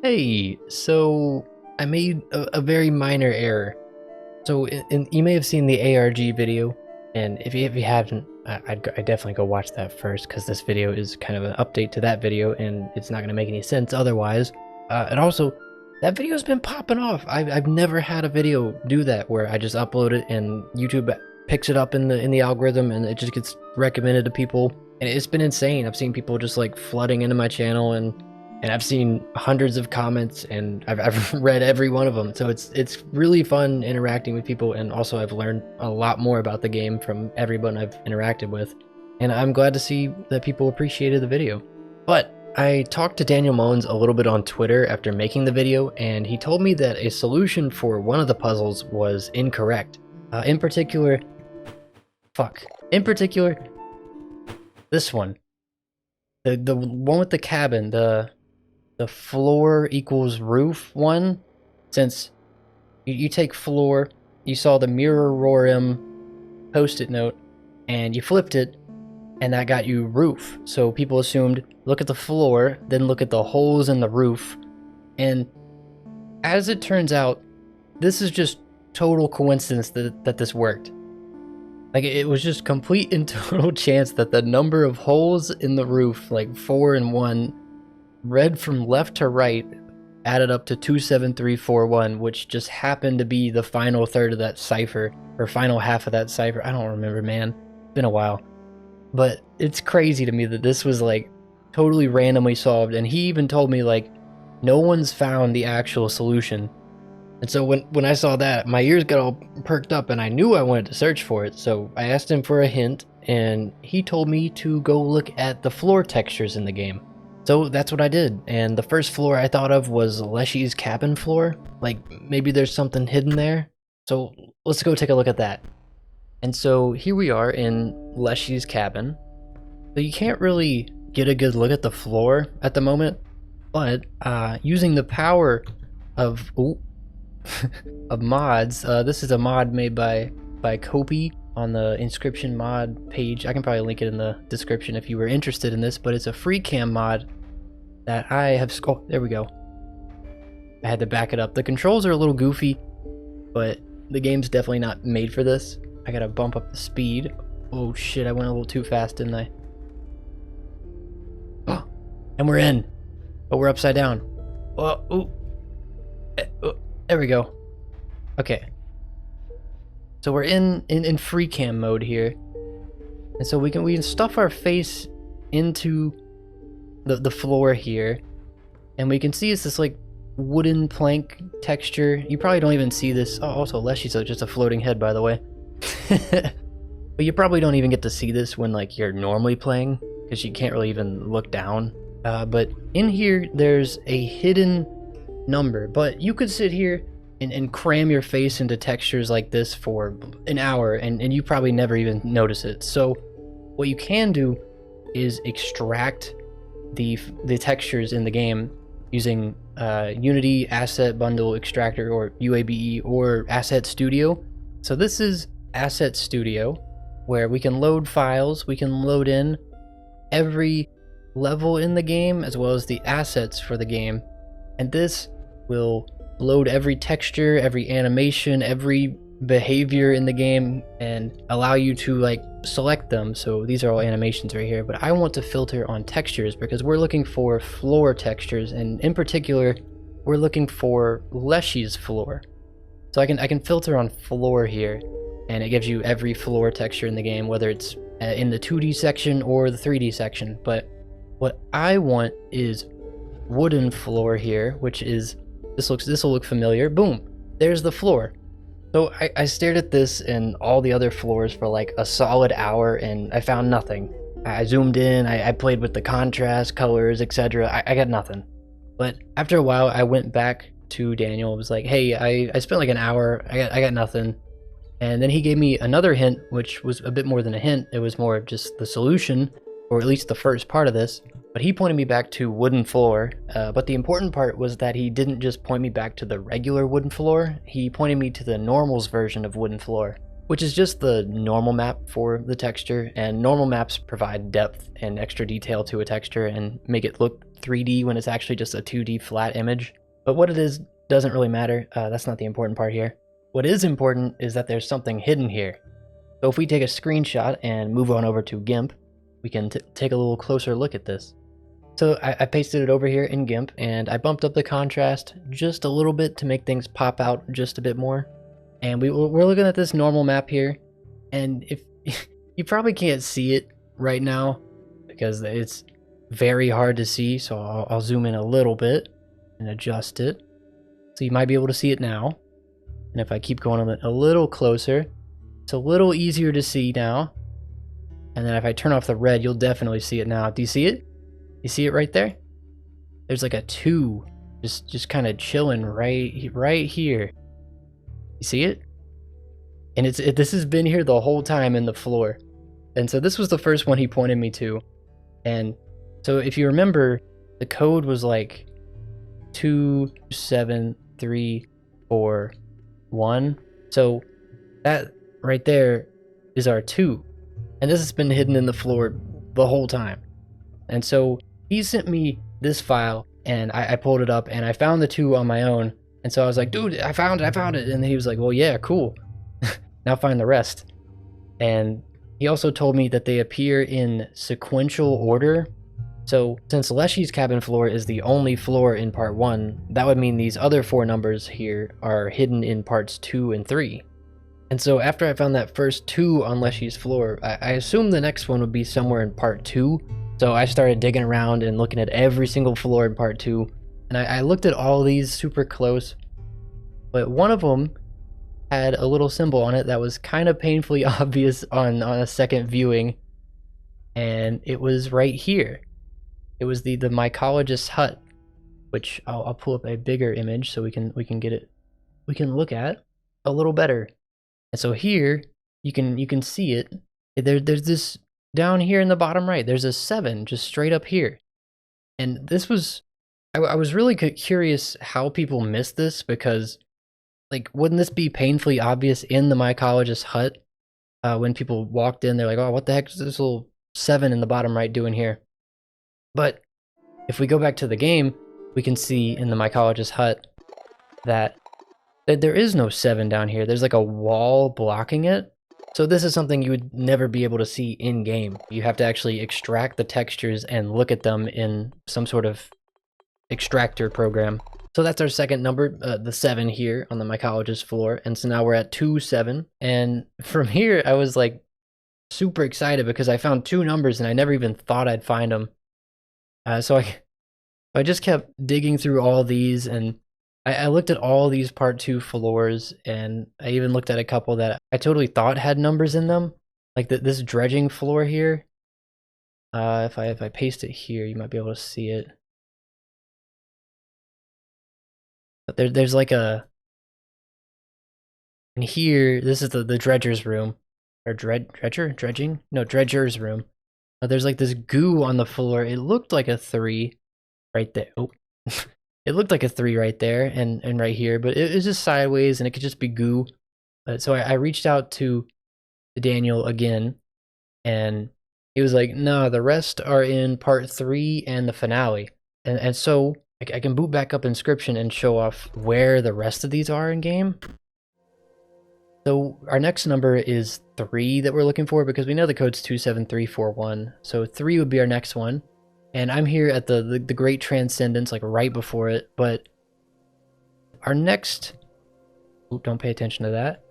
Hey, so I made a very minor error. So you may have seen the ARG video, and if you haven't, I'd definitely go watch that first because this video is kind of an update to that video, and it's not going to make any sense otherwise. And also, that video's been popping off. I've never had a video do that where I just upload it and YouTube picks it up in the algorithm and it just gets recommended to people. And it's been insane. I've seen people just like flooding into my channel and I've seen hundreds of comments and I've read every one of them. So it's really fun interacting with people, and also I've learned a lot more about the game from everyone I've interacted with. And I'm glad to see that people appreciated the video. But I talked to Daniel Mullins a little bit on Twitter after making the video, and he told me that a solution for one of the puzzles was incorrect. In particular, this one. The one with the cabin, the floor equals roof one. Since you take floor, you saw the mirrorem post-it note, and you flipped it, and that got you roof. So people assumed, look at the floor, then look at the holes in the roof. And as it turns out, this is just total coincidence that this worked. Like, it was just complete and total chance that the number of holes in the roof, like 4 and 1, read from left to right, added up to 27341, which just happened to be the final third of that cipher, or final half of that cipher. I don't remember, man. It's been a while. But it's crazy to me that this was like totally randomly solved, and he even told me like no one's found the actual solution. And so when I saw that, my ears got all perked up and I knew I wanted to search for it. So I asked him for a hint, and he told me to go look at the floor textures in the game. So that's what I did, and the first floor I thought of was Leshy's cabin floor. Like, maybe there's something hidden there. So let's go take a look at that. And so here we are in Leshy's cabin. So you can't really get a good look at the floor at the moment, but using the power of of mods, this is a mod made by Copy on the Inscryption mod page. I can probably link it in the description if you were interested in this, but it's a free cam mod that I have. Oh, there we go. I had to back it up. The controls are a little goofy, but the game's definitely not made for this. I gotta bump up the speed. Oh shit, I went a little too fast, didn't I? Oh, and we're in, but we're upside down. Oh, ooh. There we go. Okay. So we're in free cam mode here, and so we can stuff our face into the floor here, and we can see it's this like wooden plank texture. You probably don't even see this. Oh, also Leshy's just a floating head, by the way. But you probably don't even get to see this when like you're normally playing, because you can't really even look down. But in here there's a hidden number, but you could sit here and cram your face into textures like this for an hour and you probably never even notice it. So what you can do is extract the textures in the game using Unity Asset Bundle Extractor, or UABE, or Asset Studio. So this is Asset Studio, where we can load files, we can load in every level in the game as well as the assets for the game, and this will load every texture, every animation, every behavior in the game, and allow you to like select them. So these are all animations right here, but I want to filter on textures because we're looking for floor textures, and in particular we're looking for Leshy's floor. So I can filter on floor here, and it gives you every floor texture in the game, whether it's in the 2D section or the 3D section. But what I want is wooden floor here, which is this will look familiar. Boom, there's the floor. So I stared at this and all the other floors for like a solid hour, and I found nothing. I zoomed in, I played with the contrast, colors, etc. I got nothing. But after a while, I went back to Daniel. It was like, hey, I spent like an hour. I got nothing. And then he gave me another hint, which was a bit more than a hint. It was more of just the solution, or at least the first part of this. But he pointed me back to wooden floor. But the important part was that he didn't just point me back to the regular wooden floor. He pointed me to the normals version of wooden floor, which is just the normal map for the texture. And normal maps provide depth and extra detail to a texture and make it look 3D when it's actually just a 2D flat image. But what it is doesn't really matter. That's not the important part here. What is important is that there's something hidden here. So if we take a screenshot and move on over to GIMP, we can take a little closer look at this. So I pasted it over here in GIMP, and I bumped up the contrast just a little bit to make things pop out just a bit more. And we're looking at this normal map here, and if you probably can't see it right now because it's very hard to see, so I'll zoom in a little bit and adjust it. So you might be able to see it now. And if I keep going a little closer, it's a little easier to see now. And then if I turn off the red, you'll definitely see it now. Do you see it? You see it right there? There's like a 2 just kind of chilling right here. You see it? And this has been here the whole time in the floor. And so this was the first one he pointed me to. And so if you remember, the code was like 27341. So that right there is our 2. And this has been hidden in the floor the whole time. And so he sent me this file, and I pulled it up, and I found the 2 on my own. And so I was like, dude, I found it. And he was like, well, yeah, cool. Now find the rest. And he also told me that they appear in sequential order. So since Leshy's cabin floor is the only floor in part 1, that would mean these other 4 numbers here are hidden in parts 2 and 3. And so after I found that first 2 on Leshy's floor, I assumed the next one would be somewhere in part 2. So I started digging around and looking at every single floor in part 2. And I looked at all these super close, but one of them had a little symbol on it that was kind of painfully obvious on a second viewing. And it was right here. It was the mycologist's hut, which I'll pull up a bigger image so we can get it, we can look at a little better. And so here you can see it. There's this down here in the bottom right. There's a 7 just straight up here. And this was, I was really curious how people missed this, because like, wouldn't this be painfully obvious in the mycologist's hut? When people walked in, they're like, oh, what the heck is this little 7 in the bottom right doing here? But if we go back to the game, we can see in the mycologist's hut that there is no 7 down here. There's like a wall blocking it. So this is something you would never be able to see in game. You have to actually extract the textures and look at them in some sort of extractor program. So that's our second number, the 7 here on the mycologist floor. And so now we're at 2-7. And from here, I was like super excited because I found 2 numbers and I never even thought I'd find them. So I just kept digging through all these, and I looked at all these part 2 floors, and I even looked at a couple that I totally thought had numbers in them. Like this dredging floor here. If I paste it here, you might be able to see it. But there's like a, and here, this is the dredger's room. Or dredging? No, dredger's room. There's like this goo on the floor. It looked like a 3 right there. Oh, it looked like a 3 right there and right here, but it was just sideways and it could just be goo. So I reached out to Daniel again, and he was like, no, the rest are in part 3 and the finale. And so I can boot back up Inscryption and show off where the rest of these are in game. So our next number is 3 that we're looking for, because we know the code's 27341. So 3 would be our next one. And I'm here at the Great Transcendence, like right before it. But our next, don't pay attention to that.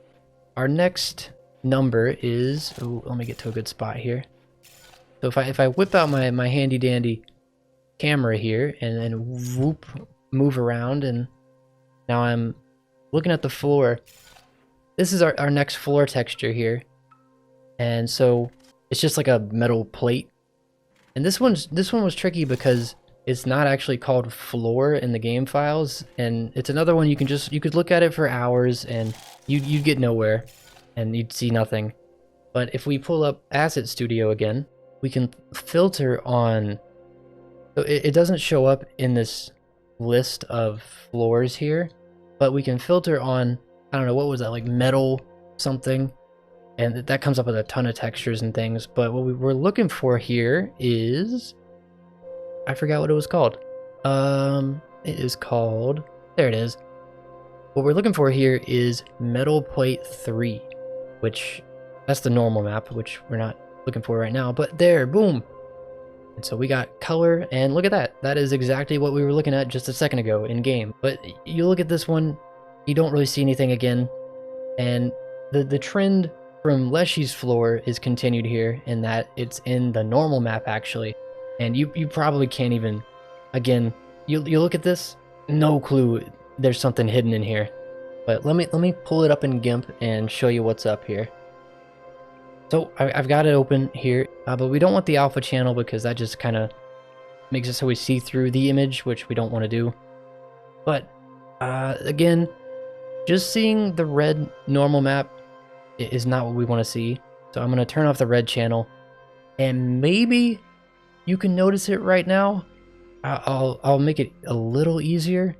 Our next number is, let me get to a good spot here. So if I whip out my handy dandy camera here and then whoop, move around, and now I'm looking at the floor. This is our next floor texture here. And so it's just like a metal plate. And this one was tricky because it's not actually called floor in the game files, and it's another one you could look at it for hours and you'd get nowhere and you'd see nothing. But if we pull up Asset Studio again, we can filter on, so it doesn't show up in this list of floors here, but we can filter on, I don't know, what was that, like metal something? And that comes up with a ton of textures and things. But what we were looking for here is, I forgot what it was called. It is called, there it is. What we're looking for here is Metal Plate 3, which, that's the normal map, which we're not looking for right now, but there, boom. And so we got color, and look at that. That is exactly what we were looking at just a second ago in game. But you look at this one, you don't really see anything again. And the trend from Leshy's floor is continued here in that it's in the normal map actually. And you probably can't even, again, you look at this, no clue there's something hidden in here. But let me pull it up in GIMP and show you what's up here. So I've got it open here, but we don't want the alpha channel because that just kind of makes it so we see through the image, which we don't want to do. But again, just seeing the red normal map is not what we want to see. So I'm going to turn off the red channel, and maybe you can notice it right now. I'll make it a little easier.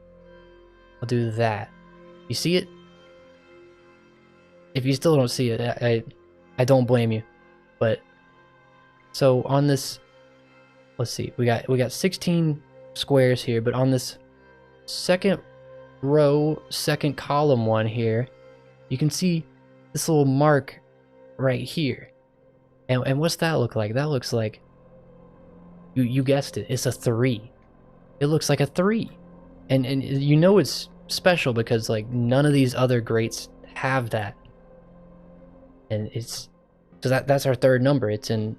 I'll do that. You see it? If you still don't see it, I don't blame you. But so on this, let's see, we got 16 squares here, but on this second row, second column one here, you can see this little mark right here. And what's that look like? That looks like, you guessed it, it's a 3. It looks like a 3. And you know it's special because like none of these other grates have that. And it's, so that's our third number. It's in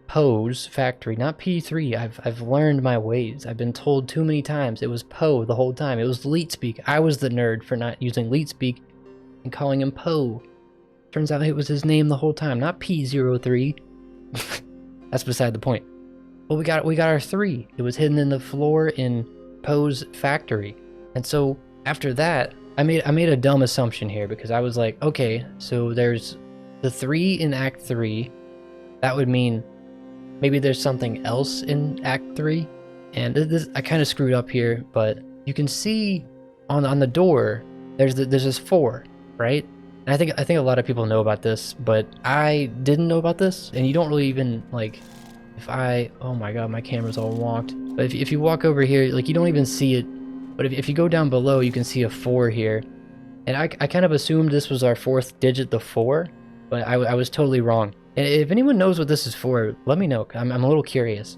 Poe's factory, not P3. I've learned my ways. I've been told too many times it was Poe the whole time. It was Leet Speak. I was the nerd for not using Leet Speak and calling him Poe. Turns out it was his name the whole time, not P03. That's beside the point. But we got our 3. It was hidden in the floor in Poe's factory. And so after that, I made a dumb assumption here because I was like, okay, so there's the 3 in Act 3. That would mean maybe there's something else in Act 3. And this, I kind of screwed up here, but you can see on the door there's this 4, right? And I think a lot of people know about this, but I didn't know about this. And you don't really even like, oh my god, my camera's all wonked. But if you walk over here, like you don't even see it. But if you go down below, you can see a 4 here. And I kind of assumed this was our 4th digit, the 4, but I was totally wrong. And if anyone knows what this is for, let me know. I'm a little curious.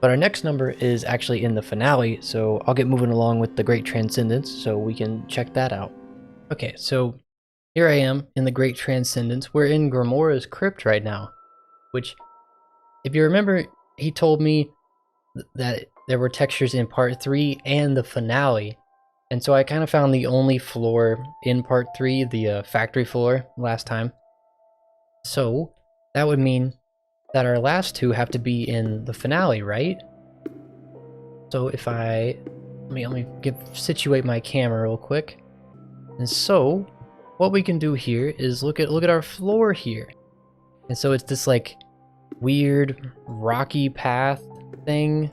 But our next number is actually in the finale, so I'll get moving along with the Great Transcendence so we can check that out. Okay, so here I am in the Great Transcendence. We're in Grimora's crypt right now, which, if you remember, he told me that there were textures in part 3 and the finale. And so I kind of found the only floor in part 3, the factory floor, last time. So that would mean that our last 2 have to be in the finale, right? So if let me situate my camera real quick. And so what we can do here is look at our floor here. And so it's this like weird rocky path thing.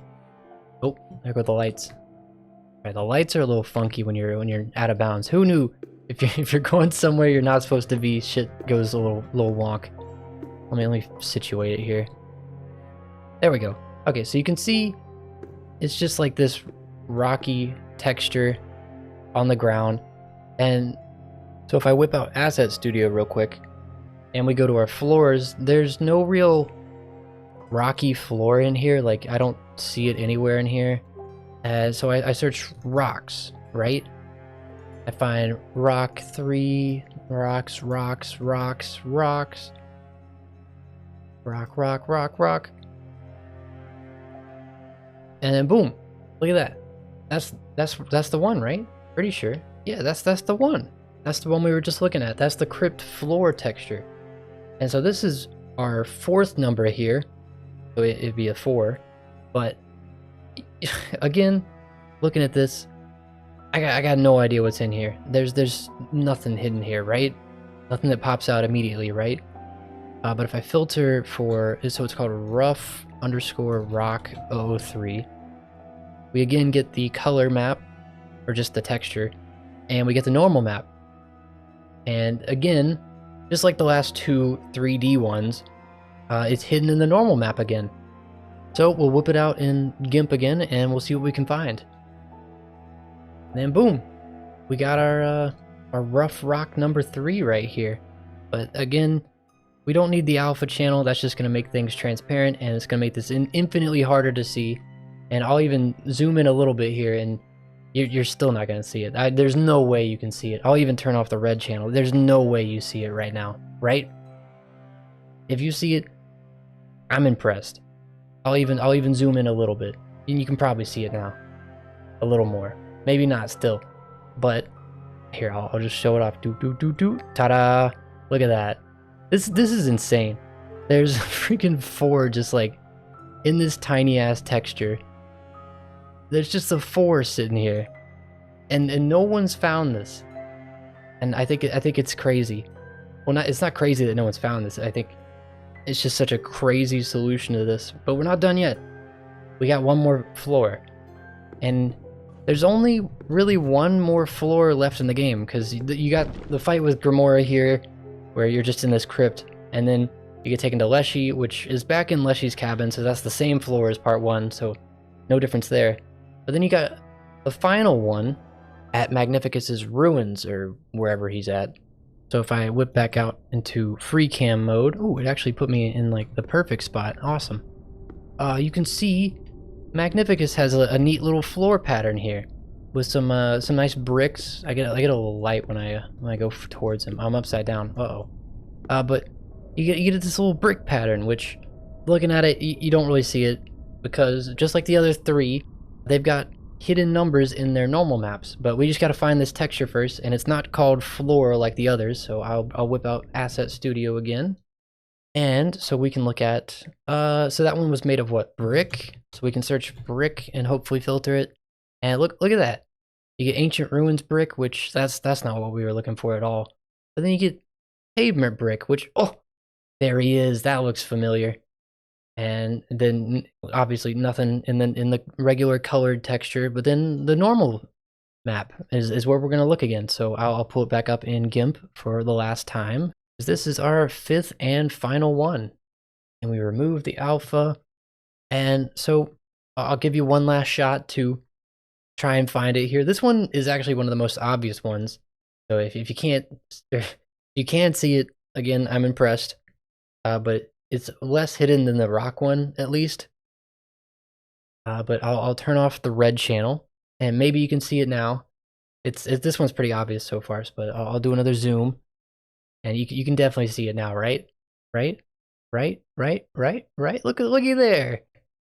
Oh, there go the lights. Right, the lights are a little funky when you're out of bounds. Who knew if you're going somewhere you're not supposed to be, shit goes a little wonk. Let me situate it here. There we go. Okay, so you can see it's just like this rocky texture on the ground. And so if I whip out Asset Studio real quick and we go to our floors, there's no real rocky floor in here. Like I don't see it anywhere in here. So I search rocks, right? I find rock 3, rocks, rock. And then boom, look at that. That's the one, right? Pretty sure. Yeah, that's the one. That's the one we were just looking at. That's the crypt floor texture. And so this is our 4th number here. So it'd be a 4. But again, looking at this, I got no idea what's in here. There's nothing hidden here, right? Nothing that pops out immediately, right? But if I filter for, so it's called rough_rock 003, we again get the color map, or just the texture, and we get the normal map. And again, just like the last 2 3D ones, it's hidden in the normal map again. So we'll whip it out in GIMP again, and we'll see what we can find. And then boom, we got our rough rock number 3 right here. But again, we don't need the alpha channel. That's just going to make things transparent, and it's going to make this infinitely harder to see. And I'll even zoom in a little bit here, and you're still not going to see it. There's no way you can see it. I'll even turn off the red channel. There's no way you see it right now, right? If you see it, I'm impressed. I'll even zoom in a little bit, and you can probably see it now, a little more. Maybe not still, but here I'll just show it off. Ta-da! Look at that. This is insane. There's freaking 4 just like in this tiny ass texture. There's just a 4 sitting here, and no one's found this. And I think it's crazy. Well, it's not crazy that no one's found this. I think it's just such a crazy solution to this. But we're not done yet. We got one more floor, and there's only really one more floor left in the game, because you got the fight with Gamora here, where you're just in this crypt, and then you get taken to Leshy, which is back in Leshy's cabin, so that's the same floor as part 1, so no difference there. But then you got the final one at Magnificus's ruins, or wherever he's at. So if I whip back out into free cam mode, ooh, it actually put me in like the perfect spot. Awesome. You can see Magnificus has a neat little floor pattern here with some nice bricks. I get a little light when I go towards him. I'm upside down. But you get this little brick pattern, which looking at it, you don't really see it, because just like the other 3, they've got hidden numbers in their normal maps. But we just got to find this texture first, and it's not called floor like the others. So I'll whip out Asset Studio again, and so we can look at so that one was made of what, brick? So we can search brick and hopefully filter it. And look at that. You get Ancient Ruins brick, which that's not what we were looking for at all. But then you get Pavement brick, which, oh, there he is. That looks familiar. And then obviously nothing in the regular colored texture, but then the normal map is where we're going to look again. So I'll pull it back up in GIMP for the last time. This is our 5th and final one. And we remove the alpha. And so I'll give you one last shot to try and find it here. This one is actually one of the most obvious ones. So if you can't see it, again, I'm impressed. But it's less hidden than the rock one, at least. But I'll turn off the red channel, and maybe you can see it now. This one's pretty obvious so far, but I'll do another zoom, and you can definitely see it now, right? Right? Looky there.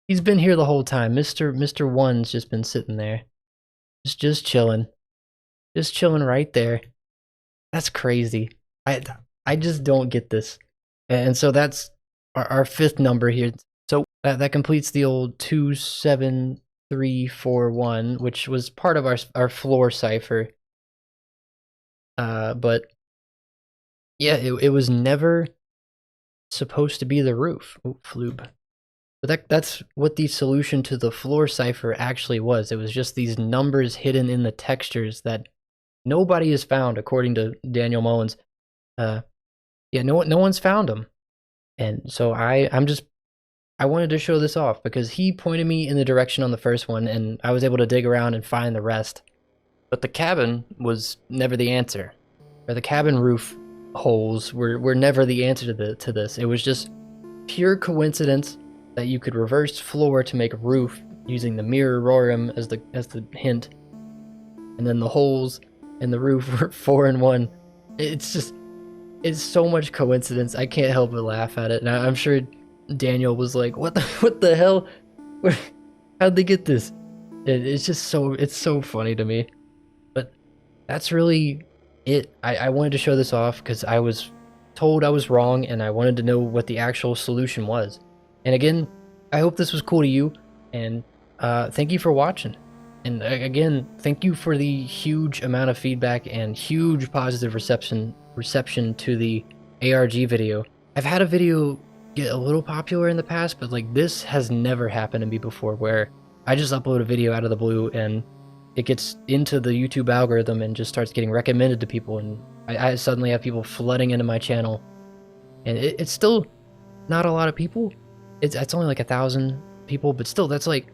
He's been here the whole time. Mr. One's just been sitting there, just chilling, right there. That's crazy. I just don't get this, and so that's our 5th number here. So that completes the old 27341, which was part of our floor cipher. But yeah, it was never supposed to be the roof. Oh, floob. But that's what the solution to the floor cipher actually was. It was just these numbers hidden in the textures that nobody has found, according to Daniel Mullins. Yeah, no one's found them. And so I wanted to show this off, because he pointed me in the direction on the first one, and I was able to dig around and find the rest. But the cabin was never the answer. Or the cabin roof holes were never the answer to this. It was just pure coincidence that you could reverse floor to make a roof using the mirrororum as the hint. And then the holes in the roof were 4 and 1. It's so much coincidence. I can't help but laugh at it. And I'm sure Daniel was like, what the hell? How'd they get this? It's so funny to me. But that's really it. I wanted to show this off because I was told I was wrong, and I wanted to know what the actual solution was. And again, I hope this was cool to you, and thank you for watching. And again, thank you for the huge amount of feedback and huge positive reception to the ARG video. I've had a video get a little popular in the past, but like this has never happened to me before, where I just upload a video out of the blue and it gets into the YouTube algorithm and just starts getting recommended to people, and I suddenly have people flooding into my channel. And it's still not a lot of people. It's only like 1,000 people, but still, that's like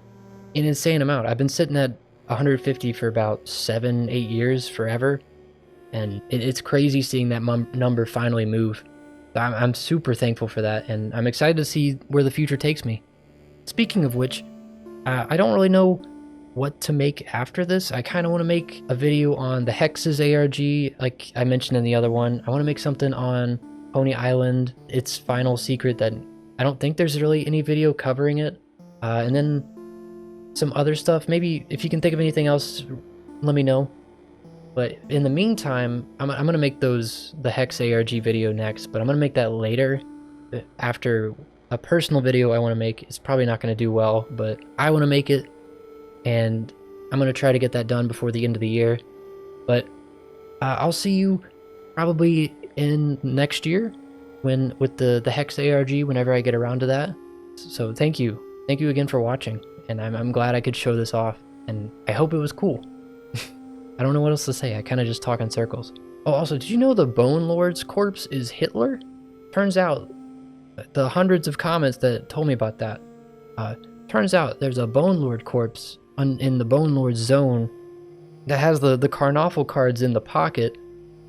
an insane amount. I've been sitting at 150 for about 7-8 years, forever, and it's crazy seeing that number finally move. I'm super thankful for that, and I'm excited to see where the future takes me. Speaking of which, I don't really know what to make after this. I kind of want to make a video on the Hexes ARG, like I mentioned in the other one. I want to make something on Pony Island, its final secret that I don't think there's really any video covering it. And then some other stuff. Maybe if you can think of anything else, let me know. But in the meantime, I'm gonna make the Hex ARG video next, but I'm gonna make that later, after a personal video I want to make. It's probably not gonna do well, but I want to make it, and I'm gonna try to get that done before the end of the year. But I'll see you probably in next year with the Hex ARG, whenever I get around to that. So thank you again for watching, and I'm glad I could show this off, and I hope it was cool. I don't know what else to say. I kind of just talk in circles. Oh, also, did you know the Bone Lord's corpse is Hitler? Turns out, the hundreds of comments that told me about that, turns out there's a Bone Lord corpse in the Bone Lord zone that has the Carnoffle cards in the pocket,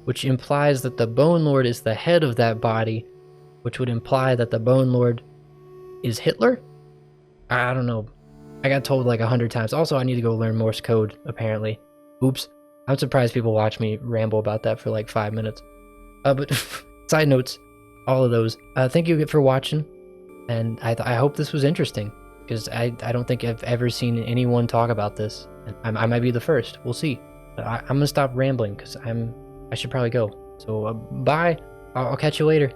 which implies that the Bone Lord is the head of that body, which would imply that the Bone Lord is Hitler? I don't know. I got told like 100 times. Also, I need to go learn Morse code, apparently. Oops. I'm surprised people watch me ramble about that for like 5 minutes. But side notes, all of those. Thank you for watching, and I hope this was interesting, because I don't think I've ever seen anyone talk about this. I might be the first. We'll see. I'm gonna stop rambling because I should probably go. So bye. I'll catch you later.